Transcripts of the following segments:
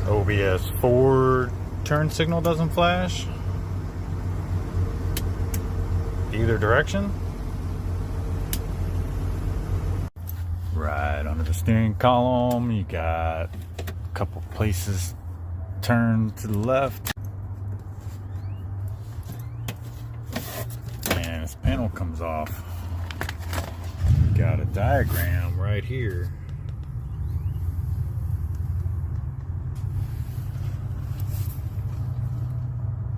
OBS forward turn signal doesn't flash. Either direction. Right under the steering column, you got a couple places turned to the left. And this panel comes off. You got a diagram right here.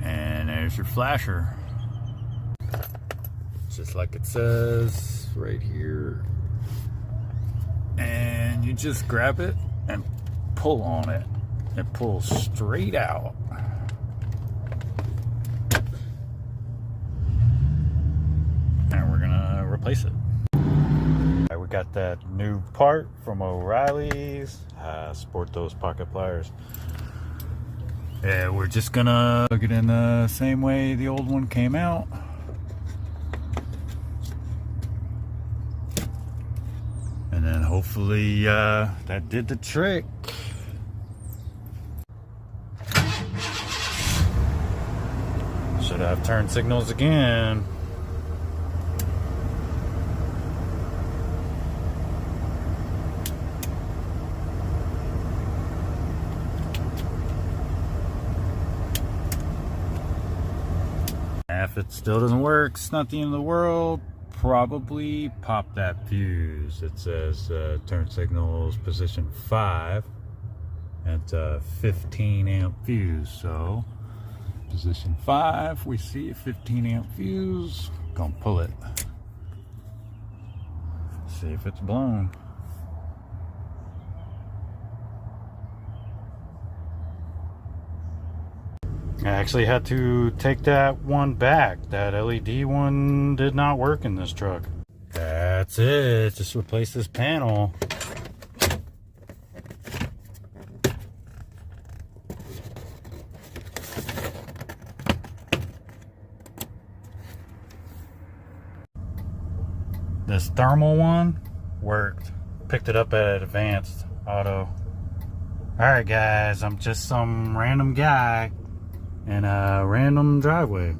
And there's your flasher. Just like it says right here. And you just grab it and pull on it. It pulls straight out. And we're gonna replace it. We got that new part from O'Reilly's. Sport those pocket pliers. And we're just gonna plug it in the same way the old one came out. And then hopefully that did the trick. Should have turn signals again. If it still doesn't work, it's not the end of the world. Probably pop that fuse. It says turn signals position 5. It's a 15 amp fuse. So position 5, we see a 15 amp fuse. Gonna pull it. See if it's blown. I actually had to take that one back. That LED one did not work in this truck. That's it. Just replace this panel. This thermal one worked. Picked it up at Advanced Auto. Alright guys, I'm just some random guy in a random driveway.